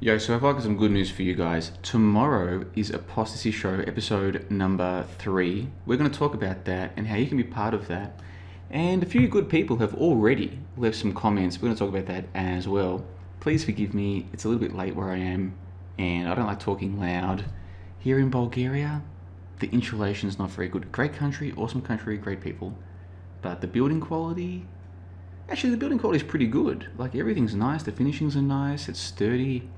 Yo, so I've got some good news for you guys. Tomorrow is ApostaSee Show episode number 3. We're going to talk about that and how you can be part of that. And a few good people have already left some comments. We're going to talk about that as well. Please forgive me, it's a little bit late where I am and I don't like talking loud. Here in Bulgaria, the insulation is not very good. Great country, awesome country, great people. But the building quality, actually the building quality is pretty good. Like everything's nice, the finishings are nice, it's sturdy.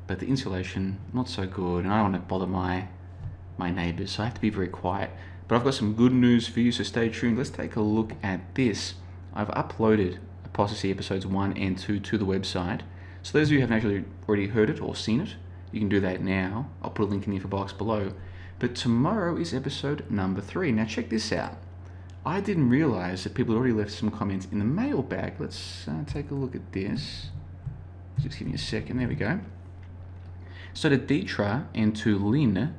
But the insulation, not so good, and I don't want to bother my neighbours, so I have to be very quiet. But I've got some good news for you, so stay tuned. Let's take a look at this. I've uploaded ApostaSee episodes 1 and 2 to the website. So those of you who haven't actually already heard it or seen it, you can do that now. I'll put a link in the info box below. But tomorrow is episode number 3. Now check this out. I didn't realise that people had already left some comments in the mailbag. Let's take a look at this. Just give me a second, there we go. So to Deetra and to Lynn,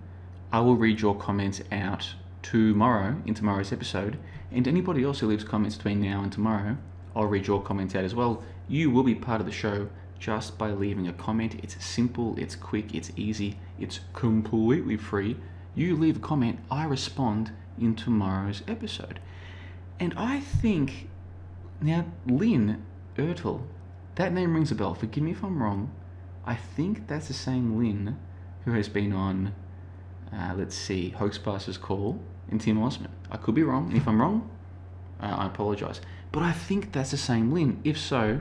I will read your comments out tomorrow in tomorrow's episode, and anybody else who leaves comments between now and tomorrow, I'll read your comments out as well. You will be part of the show just by leaving a comment. It's simple, it's quick, it's easy, it's completely free. You leave a comment, I respond in tomorrow's episode. And I think, now Lynn Ertel, that name rings a bell, forgive me if I'm wrong. I think that's the same Lynn who has been on, let's see, Hoaxmaster's Call and Tim Osman. I could be wrong, and if I'm wrong, I apologise. But I think that's the same Lynn. If so,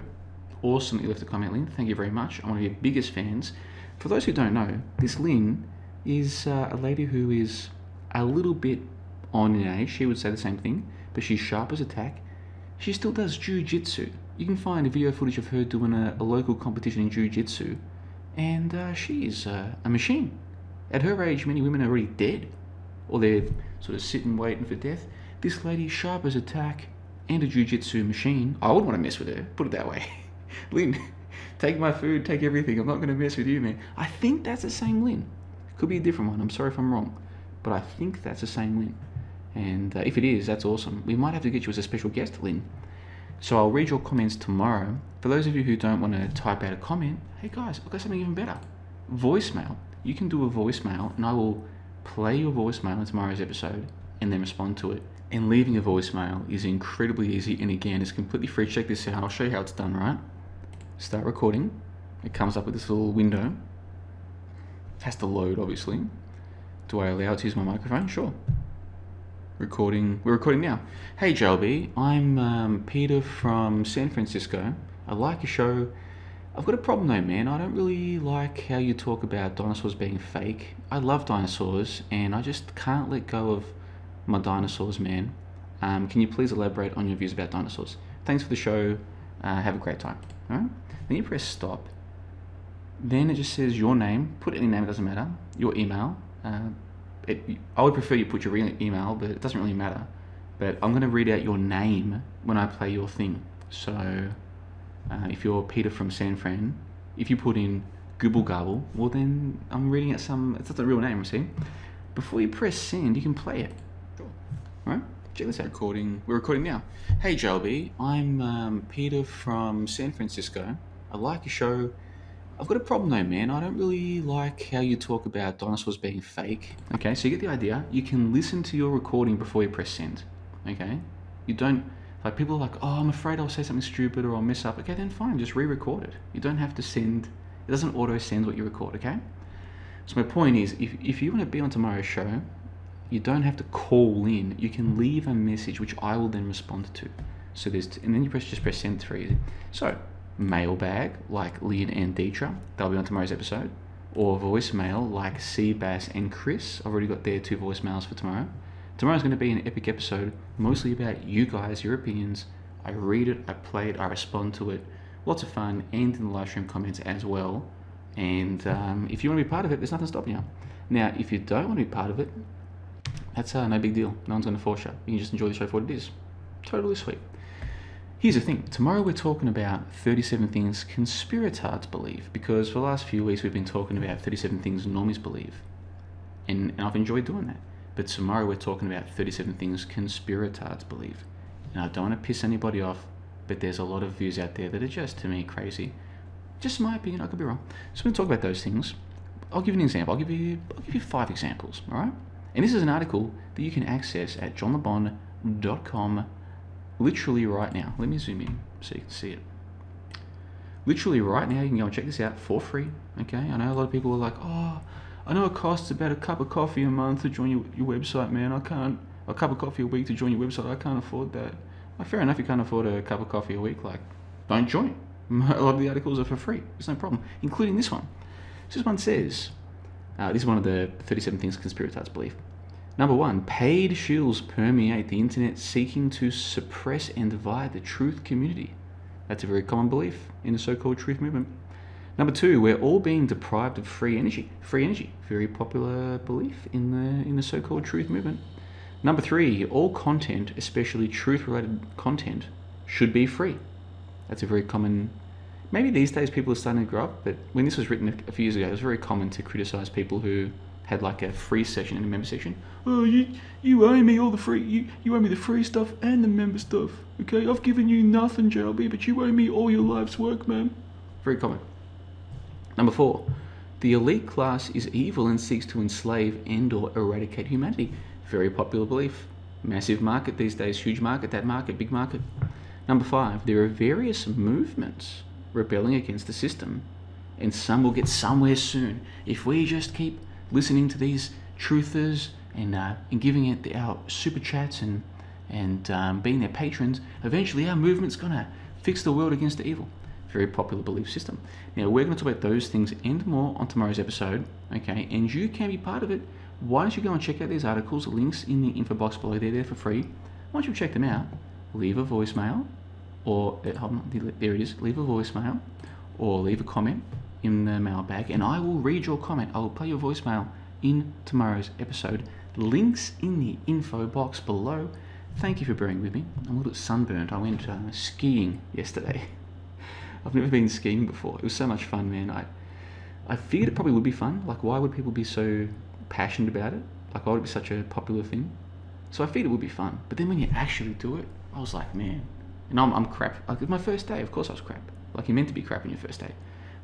awesome that you left a comment, Lynn. Thank you very much. I'm one of your biggest fans. For those who don't know, this Lynn is a lady who is a little bit on in age. She would say the same thing, but she's sharp as a tack. She still does jiu-jitsu. You can find a video footage of her doing a local competition in jiu-jitsu, and she is a machine. At her age, many women are already dead, or they're sort of sitting waiting for death. This lady is sharp as a tack and a jiu-jitsu machine. I wouldn't want to mess with her, put it that way. Lynn, take my food, take everything. I'm not going to mess with you, man. I think that's the same Lynn. Could be a different one. I'm sorry if I'm wrong, but I think that's the same Lynn. And if it is, that's awesome. We might have to get you as a special guest, Lynn. So I'll read your comments tomorrow. For those of you who don't want to type out a comment, hey guys, I've got something even better. Voicemail. You can do a voicemail and I will play your voicemail in tomorrow's episode and then respond to it. And leaving a voicemail is incredibly easy, and again, it's completely free. Check this out. I'll show you how it's done, right? Start recording. It comes up with this little window. It has to load, obviously. Do I allow it to use my microphone? Sure. Recording. We're recording now. Hey JLB, I'm Peter from San Francisco. I like your show. I've got a problem though, man. I don't really like how you talk about dinosaurs being fake. I love dinosaurs and I just can't let go of my dinosaurs, man. Can you please elaborate on your views about dinosaurs? Thanks for the show. Have a great time. All right? Then you press stop. Then it just says your name. Put any name, it doesn't matter. Your email. I would prefer you put your real email, but it doesn't really matter. But I'm going to read out your name when I play your thing. So if you're Peter from San Fran, if you put in Google Gobble, well then I'm reading out it's not a real name, see? Before you press send, you can play it. Sure. Alright, check this out. We're recording now. Hey JLB, I'm Peter from San Francisco. I like your show. I've got a problem though, man. I don't really like how you talk about dinosaurs being fake. Okay, so you get the idea. You can listen to your recording before you press send. Okay? You don't, like people are like, oh, I'm afraid I'll say something stupid or I'll mess up. Okay, then fine, just re-record it. You don't have to send, it doesn't auto-send what you record, okay? So my point is, if you want to be on tomorrow's show, you don't have to call in. You can leave a message which I will then respond to. So and then you just press send, 3. So, mailbag like Lynn and Deetra, they'll be on tomorrow's episode, or voicemail like Seabass and Chris. I've already got their 2 voicemails for tomorrow. Tomorrow's going to be an epic episode, mostly about you guys, your opinions. I read it, I play it, I respond to it. Lots of fun, and in the live stream comments as well. And if you want to be part of it, there's nothing stopping you. Now, if you don't want to be part of it, that's no big deal. No one's going to force you. You can just enjoy the show for what it is. Totally sweet. Here's the thing, tomorrow we're talking about 37 things conspiratards believe, because for the last few weeks we've been talking about 37 things normies believe, and I've enjoyed doing that. But tomorrow we're talking about 37 things conspiratards believe. And I don't want to piss anybody off, but there's a lot of views out there that are just, to me, crazy. Just my opinion, I could be wrong. So we're going to talk about those things. I'll give you an example. I'll give you 5 examples, all right? And this is an article that you can access at johnlebon.com literally right now. Let me zoom in so you can see it. Literally right now, you can go and check this out for free, okay? I know a lot of people are like, oh, I know it costs about a cup of coffee a month to join your website, man. A cup of coffee a week to join your website. I can't afford that. Well, fair enough, you can't afford a cup of coffee a week. Like, don't join. A lot of the articles are for free. There's no problem, including this one. This one says, this is one of the 37 things conspirators believe. Number 1, paid shills permeate the internet seeking to suppress and divide the truth community. That's a very common belief in the so-called truth movement. Number 2, we're all being deprived of free energy. Free energy, very popular belief in the so-called truth movement. Number 3, all content, especially truth-related content, should be free. That's a very common. Maybe these days people are starting to grow up, but when this was written a few years ago, it was very common to criticize people who had like a free session in the member section. Oh, you owe me all the free, you owe me the free stuff and the member stuff. Okay, I've given you nothing, JLB, but you owe me all your life's work, man. Very common. Number 4, the elite class is evil and seeks to enslave and or eradicate humanity. Very popular belief. Massive market these days, huge market, that market, big market. Number 5, there are various movements rebelling against the system, and some will get somewhere soon. If we just keep listening to these truthers and giving it our super chats and being their patrons, eventually our movement's gonna fix the world against the evil. Very popular belief system. Now we're going to talk about those things and more on tomorrow's episode, okay? And you can be part of it. Why don't you go and check out these articles, links in the info box below. They're there for free. Once you check them out, leave a voicemail, or hold on, there it is. Leave a voicemail, or leave a comment in the mailbag, and I will read your comment. I will play your voicemail in tomorrow's episode. Links in the info box below. Thank you for bearing with me. I'm a little bit sunburnt. I went skiing yesterday. I've never been skiing before. It was so much fun, man. I figured it probably would be fun. Like, why would people be so passionate about it? Like, why would it be such a popular thing? So I figured it would be fun. But then when you actually do it, I was like, man. And I'm crap. Like, it's my first day. Of course I was crap. Like, you're meant to be crap on your first day.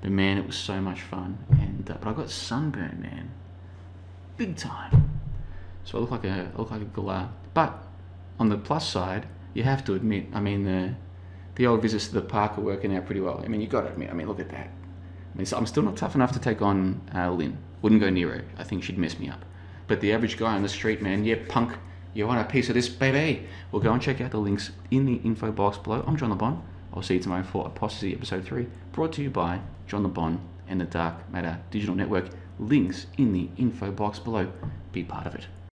But man, it was so much fun. And but I got sunburned, man. Big time. So I look like a galah. But on the plus side, you have to admit, I mean, the old visits to the park are working out pretty well. I mean, you got to admit. I mean, look at that. I mean, so I'm still not tough enough to take on Lynn. Wouldn't go near her. I think she'd mess me up. But the average guy on the street, man, yeah, punk, you want a piece of this, baby? Well, go and check out the links in the info box below. I'm John LeBon. I'll see you tomorrow for ApostaSee episode 3, brought to you by John LeBon and the Dark Matter Digital Network. Links in the info box below. Be part of it.